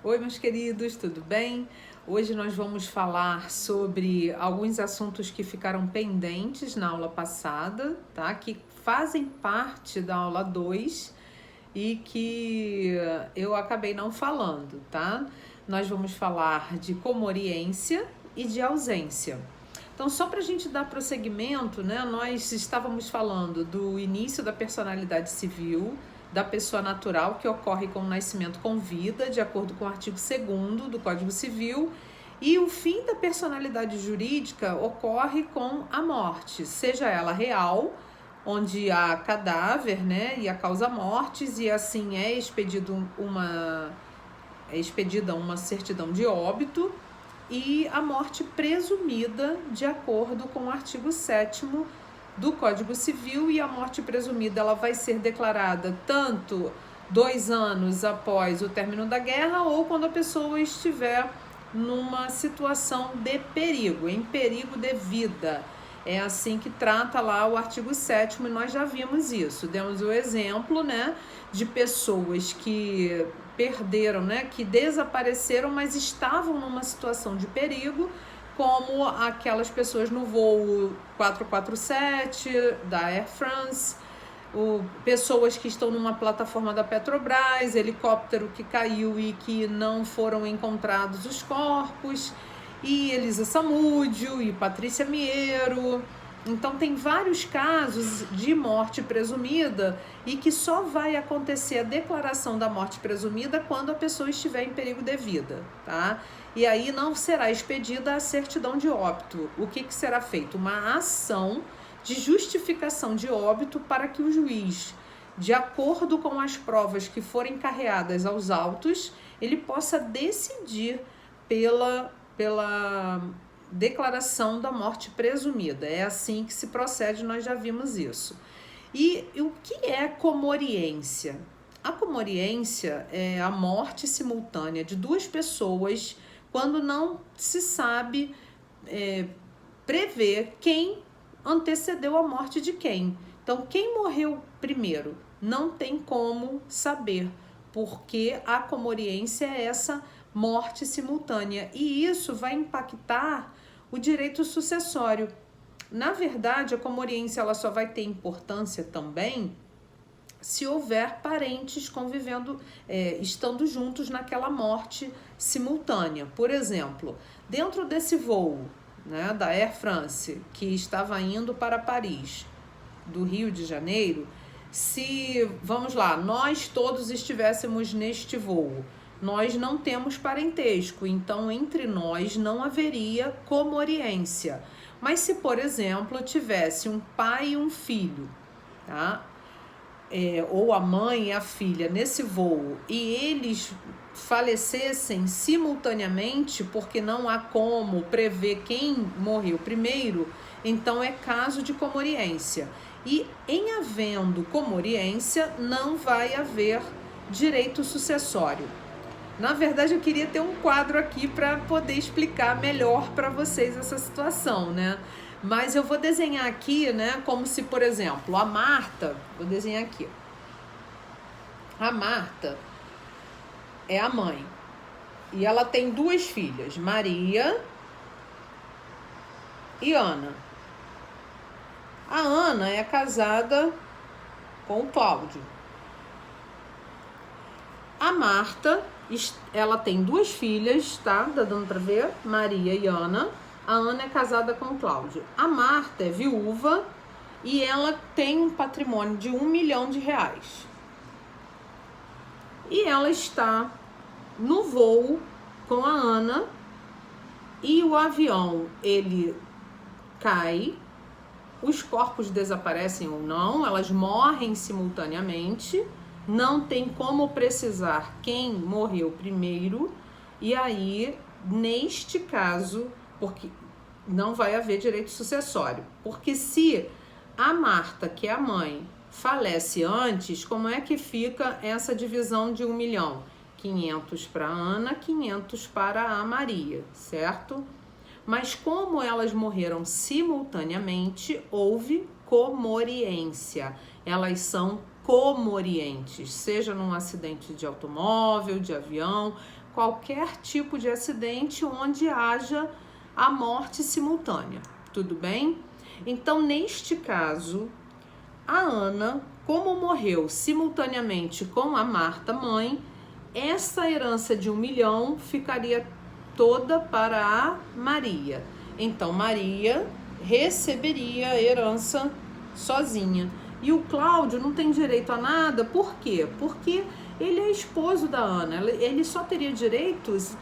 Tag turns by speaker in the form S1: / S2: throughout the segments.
S1: Oi, meus queridos, tudo bem? Hoje nós vamos falar sobre alguns assuntos que ficaram pendentes na aula passada, tá? Que fazem parte da aula 2 e que eu acabei não falando, tá? Nós vamos falar de comoriência e de ausência. Então, só para a gente dar prosseguimento, né? Nós estávamos falando do início da personalidade civil, da pessoa natural, que ocorre com o nascimento com vida, de acordo com o artigo 2º do Código Civil, e o fim da personalidade jurídica ocorre com a morte, seja ela real, onde há cadáver, né, e a causa mortes, e assim é expedida uma certidão de óbito, e a morte presumida, de acordo com o artigo 7º do Código Civil, e a morte presumida ela vai ser declarada tanto 2 anos após o término da guerra ou quando a pessoa estiver numa situação de perigo, em perigo de vida. É assim que trata lá o artigo 7º, e nós já vimos isso. Demos o exemplo, né, de pessoas que perderam, né, que desapareceram, mas estavam numa situação de perigo, como aquelas pessoas no voo 447 da Air France, pessoas que estão numa plataforma da Petrobras, helicóptero que caiu e que não foram encontrados os corpos, e Elisa Samúdio e Patrícia Miero. Então tem vários casos de morte presumida e que só vai acontecer a declaração da morte presumida quando a pessoa estiver em perigo de vida, tá? E aí não será expedida a certidão de óbito. O que será feito? Uma ação de justificação de óbito para que o juiz, de acordo com as provas que forem carreadas aos autos, ele possa decidir pela declaração da morte presumida. É assim que se procede, nós já vimos isso. E o que é comoriência? A comoriência é a morte simultânea de duas pessoas quando não se sabe prever quem antecedeu a morte de quem. Então, quem morreu primeiro? Não tem como saber, porque a comoriência é essa morte simultânea, e isso vai impactar o direito sucessório. Na verdade, a comoriência ela só vai ter importância também se houver parentes convivendo, estando juntos naquela morte simultânea. Por exemplo, dentro desse voo, né, da Air France, que estava indo para Paris, do Rio de Janeiro, se, vamos lá, nós todos estivéssemos neste voo, nós não temos parentesco, então entre nós não haveria comoriência. Mas se, por exemplo, tivesse um pai e um filho, tá? Ou a mãe e a filha nesse voo, e eles falecessem simultaneamente, porque não há como prever quem morreu primeiro, então é caso de comoriência. E em havendo comoriência, não vai haver direito sucessório. Na verdade, eu queria ter um quadro aqui para poder explicar melhor para vocês essa situação, né? Mas eu vou desenhar aqui, né, como se, por exemplo, a Marta, vou desenhar aqui. A Marta é a mãe e ela tem 2 filhas, Maria e Ana. A Ana é casada com o Cláudio. A Marta, ela tem 2 filhas, tá? Tá dando pra ver? Maria e Ana. A Ana é casada com o Cláudio. A Marta é viúva e ela tem um patrimônio de R$1 milhão. E ela está no voo com a Ana e o avião, ele cai, os corpos desaparecem ou não, elas morrem simultaneamente, não tem como precisar quem morreu primeiro, e aí, neste caso, porque não vai haver direito sucessório, porque se a Marta, que é a mãe, falece antes, como é que fica essa divisão de 1 milhão? 500 para a Ana, 500 para a Maria, certo? Mas como elas morreram simultaneamente, houve comoriência. Elas são comorientes, seja num acidente de automóvel, de avião, qualquer tipo de acidente onde haja a morte simultânea, tudo bem? Então, neste caso, a Ana, como morreu simultaneamente com a Marta mãe, essa herança de 1 milhão ficaria toda para a Maria. Então, Maria receberia a herança sozinha. E o Cláudio não tem direito a nada, por quê? Porque ele é esposo da Ana, ele só teria direitos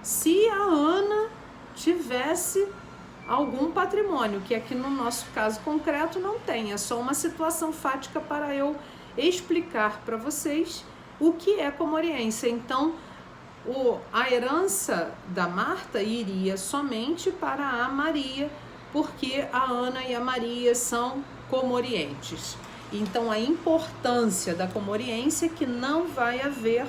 S1: se a Ana tivesse algum patrimônio, que aqui no nosso caso concreto não tem, é só uma situação fática para eu explicar para vocês o que é comoriência. Então, a herança da Marta iria somente para a Maria, porque a Ana e a Maria são comorientes. Então, a importância da comoriência é que não vai haver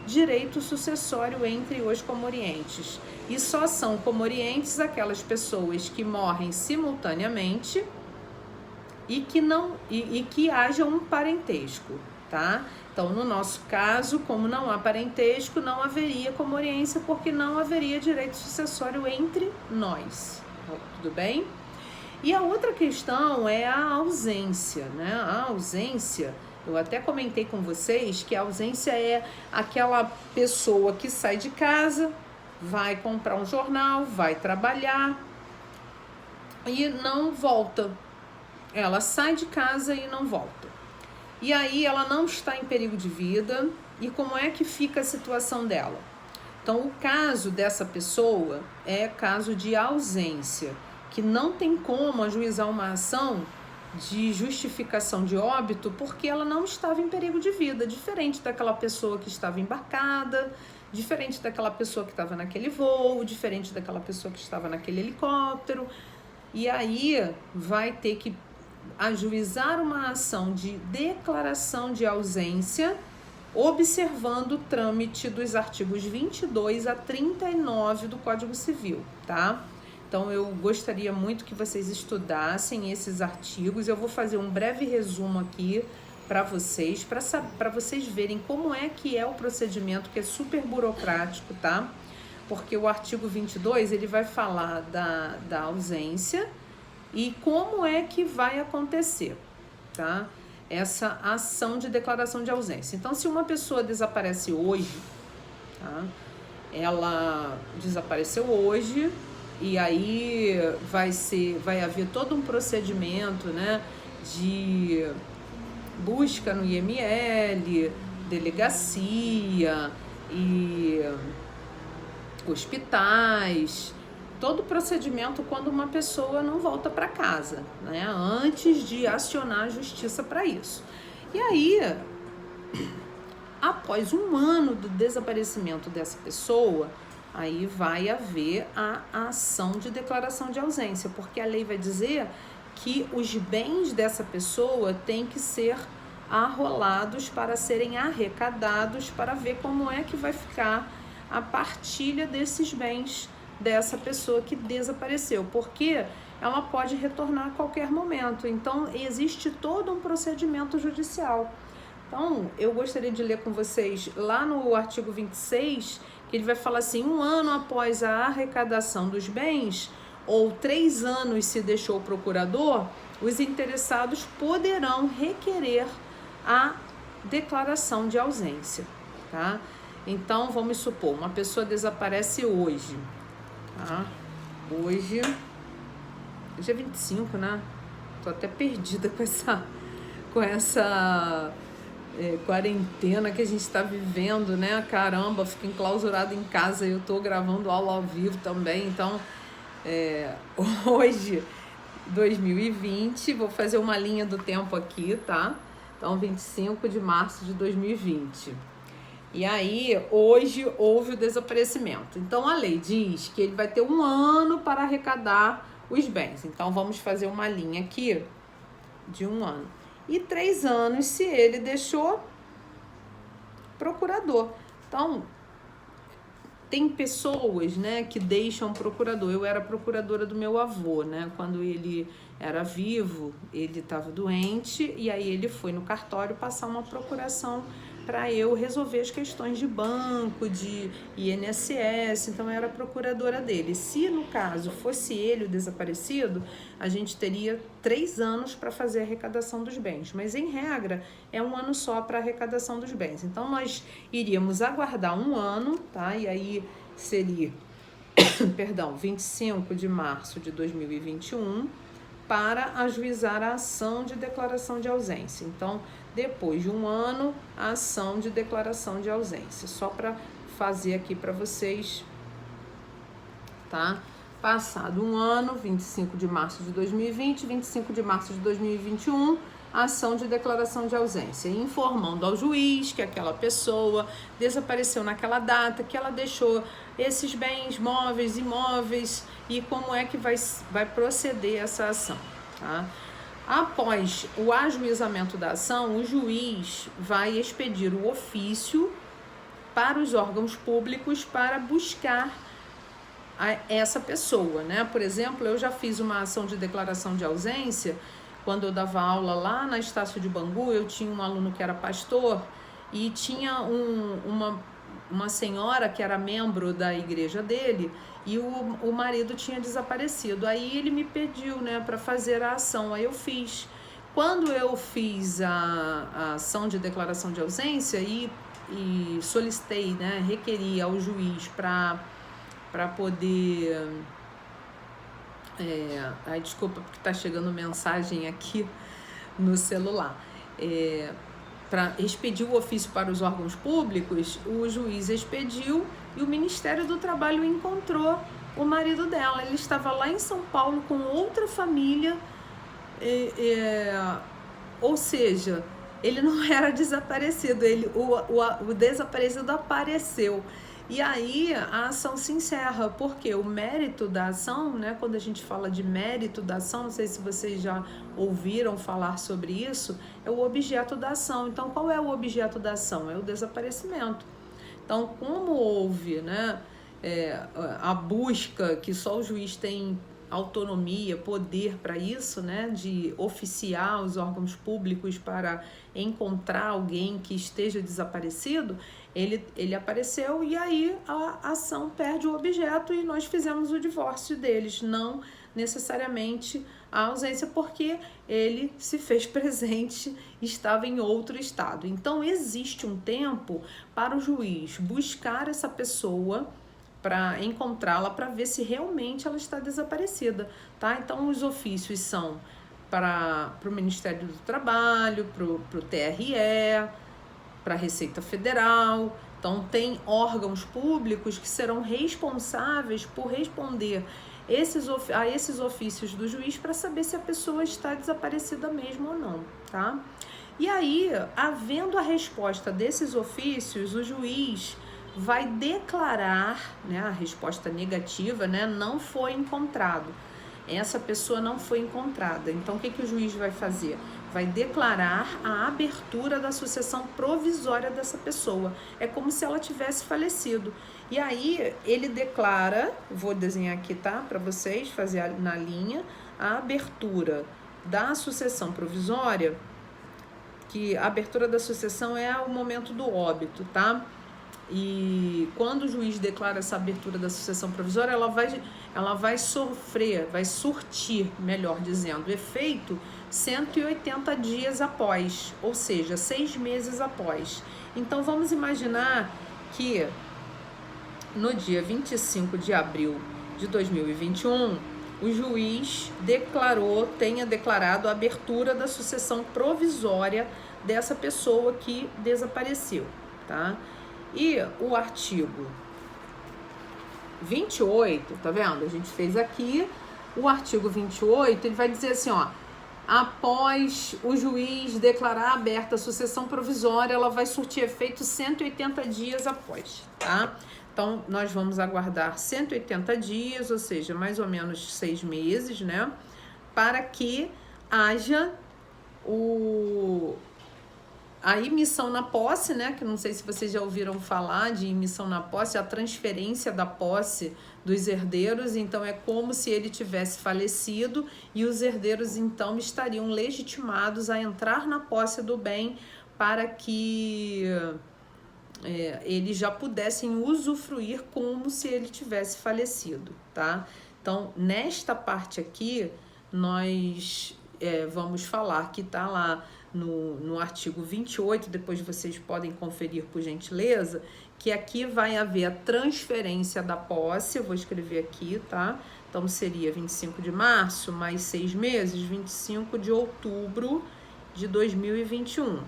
S1: direito sucessório entre os comorientes. E só são comorientes aquelas pessoas que morrem simultaneamente e que haja um parentesco, tá? Então, no nosso caso, como não há parentesco, não haveria comoriência, porque não haveria direito sucessório entre nós, tudo bem? E a outra questão é a ausência, né? A ausência, eu até comentei com vocês que a ausência é aquela pessoa que sai de casa, vai comprar um jornal, vai trabalhar e não volta. Ela sai de casa e não volta. E aí ela não está em perigo de vida. E como é que fica a situação dela? Então, o caso dessa pessoa é caso de ausência, que não tem como ajuizar uma ação de justificação de óbito porque ela não estava em perigo de vida, diferente daquela pessoa que estava embarcada, diferente daquela pessoa que estava naquele voo, diferente daquela pessoa que estava naquele helicóptero. E aí vai ter que ajuizar uma ação de declaração de ausência, observando o trâmite dos artigos 22 a 39 do Código Civil, tá? Então, eu gostaria muito que vocês estudassem esses artigos. Eu vou fazer um breve resumo aqui para vocês verem como é que é o procedimento, que é super burocrático, tá? Porque o artigo 22, ele vai falar da ausência e como é que vai acontecer, tá? Essa ação de declaração de ausência. Então, se uma pessoa desaparece hoje, tá? Ela desapareceu hoje, e aí vai haver todo um procedimento, né, de busca no IML, delegacia e hospitais, todo o procedimento quando uma pessoa não volta para casa, né, antes de acionar a justiça para isso. E aí, após 1 ano do desaparecimento dessa pessoa, aí vai haver a ação de declaração de ausência, porque a lei vai dizer que os bens dessa pessoa têm que ser arrolados para serem arrecadados, para ver como é que vai ficar a partilha desses bens dessa pessoa que desapareceu, porque ela pode retornar a qualquer momento. Então, existe todo um procedimento judicial. Então, eu gostaria de ler com vocês lá no artigo 26, que ele vai falar assim: 1 ano após a arrecadação dos bens, ou 3 anos se deixou o procurador, os interessados poderão requerer a declaração de ausência, tá? Então, vamos supor, uma pessoa desaparece hoje, tá? Hoje é 25, né? Tô até perdida com essa quarentena que a gente está vivendo, né? Caramba, fico enclausurado em casa e eu tô gravando aula ao vivo também. Então, hoje, 2020, vou fazer uma linha do tempo aqui, tá? Então, 25 de março de 2020. E aí, hoje, houve o desaparecimento. Então, a lei diz que ele vai ter 1 ano para arrecadar os bens. Então, vamos fazer uma linha aqui de 1 ano. E 3 anos se ele deixou procurador. Então, tem pessoas, né, que deixam procurador. Eu era procuradora do meu avô, né? Quando ele era vivo, ele estava doente e aí ele foi no cartório passar uma procuração para eu resolver as questões de banco, de INSS, então eu era procuradora dele. Se no caso fosse ele o desaparecido, a gente teria 3 anos para fazer a arrecadação dos bens, mas em regra é 1 ano só para arrecadação dos bens. Então nós iríamos aguardar 1 ano, tá? E aí seria, perdão, 25 de março de 2021 para ajuizar a ação de declaração de ausência. Então, depois de 1 ano, a ação de declaração de ausência. Só para fazer aqui para vocês, tá? Passado 1 ano, 25 de março de 2020, 25 de março de 2021, a ação de declaração de ausência, informando ao juiz que aquela pessoa desapareceu naquela data, que ela deixou esses bens móveis, imóveis e como é que vai proceder essa ação, tá? Após o ajuizamento da ação, o juiz vai expedir o ofício para os órgãos públicos para buscar essa pessoa, né? Por exemplo, eu já fiz uma ação de declaração de ausência quando eu dava aula lá na Estácio de Bangu. Eu tinha um aluno que era pastor e tinha uma senhora que era membro da igreja dele e o marido tinha desaparecido. Aí ele me pediu, né, para fazer a ação. Aí eu fiz. Quando eu fiz a ação de declaração de ausência e solicitei, né, requeri ao juiz para poder... desculpa porque está chegando mensagem aqui no celular. Para expedir o ofício para os órgãos públicos, o juiz expediu e o Ministério do Trabalho encontrou o marido dela. Ele estava lá em São Paulo com outra família, ou seja, ele não era desaparecido, o desaparecido apareceu. E aí a ação se encerra, porque o mérito da ação, né, quando a gente fala de mérito da ação, não sei se vocês já ouviram falar sobre isso, é o objeto da ação. Então, qual é o objeto da ação? É o desaparecimento. Então, como houve, né, a busca, que só o juiz tem autonomia, poder para isso, né, de oficiar os órgãos públicos para encontrar alguém que esteja desaparecido, ele apareceu e aí a ação perde o objeto e nós fizemos o divórcio deles, não necessariamente a ausência, porque ele se fez presente, estava em outro estado. Então existe um tempo para o juiz buscar essa pessoa, para encontrá-la, para ver se realmente ela está desaparecida, tá? Então os ofícios são para o Ministério do Trabalho, para o TRE, para a Receita Federal. Então tem órgãos públicos que serão responsáveis por responder a esses ofícios do juiz para saber se a pessoa está desaparecida mesmo ou não, tá? E aí, havendo a resposta desses ofícios, o juiz vai declarar, né, a resposta negativa, né, não foi encontrado. Essa pessoa não foi encontrada. Então, o que o juiz vai fazer? Vai declarar a abertura da sucessão provisória dessa pessoa. É como se ela tivesse falecido. E aí, ele declara, vou desenhar aqui, tá? Para vocês, fazer na linha, a abertura da sucessão provisória, que a abertura da sucessão é o momento do óbito, tá? E quando o juiz declara essa abertura da sucessão provisória, ela vai surtir, melhor dizendo, efeito 180 dias após, ou seja, 6 meses após. Então vamos imaginar que no dia 25 de abril de 2021, o juiz tenha declarado a abertura da sucessão provisória dessa pessoa que desapareceu, tá? E o artigo 28, tá vendo? A gente fez aqui, o artigo 28, ele vai dizer assim, ó, após o juiz declarar aberta a sucessão provisória, ela vai surtir efeito 180 dias após, tá? Então, nós vamos aguardar 180 dias, ou seja, mais ou menos 6 meses, né? Para que haja a imissão na posse, né, que não sei se vocês já ouviram falar de imissão na posse, a transferência da posse dos herdeiros. Então é como se ele tivesse falecido e os herdeiros então estariam legitimados a entrar na posse do bem para que eles já pudessem usufruir como se ele tivesse falecido, tá? Então, nesta parte aqui, nós vamos falar que tá lá no artigo 28, depois vocês podem conferir por gentileza, que aqui vai haver a transferência da posse, eu vou escrever aqui, tá? Então, seria 25 de março, mais 6 meses, 25 de outubro de 2021.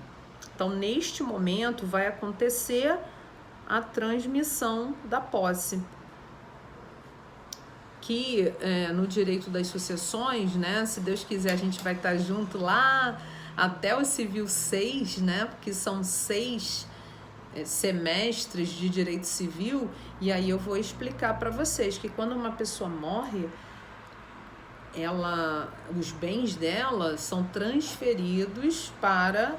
S1: Então, neste momento, vai acontecer a transmissão da posse. Que no direito das sucessões, né? Se Deus quiser, a gente vai estar junto lá até o civil 6, né? Porque são 6 semestres de direito civil. E aí eu vou explicar para vocês que quando uma pessoa morre, os bens dela são transferidos para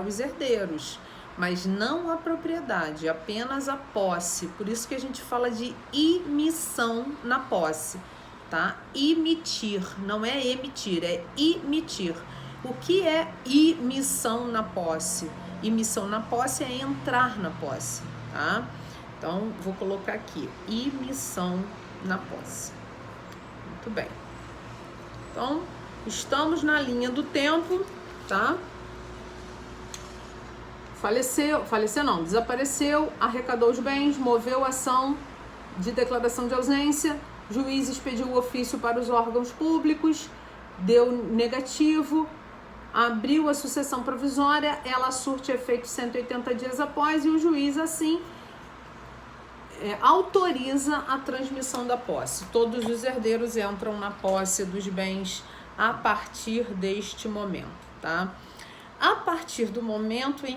S1: os herdeiros, mas não a propriedade, apenas a posse. Por isso que a gente fala de imissão na posse, tá? Imitir, não é emitir, é imitir. O que é imissão na posse? Imissão na posse é entrar na posse, tá? Então, vou colocar aqui, imissão na posse. Muito bem. Então, estamos na linha do tempo, tá? Faleceu não, desapareceu, arrecadou os bens, moveu a ação de declaração de ausência, juiz expediu o ofício para os órgãos públicos, deu negativo, abriu a sucessão provisória, ela surte efeito 180 dias após e o juiz, assim, autoriza a transmissão da posse. Todos os herdeiros entram na posse dos bens a partir deste momento, tá? A partir do momento em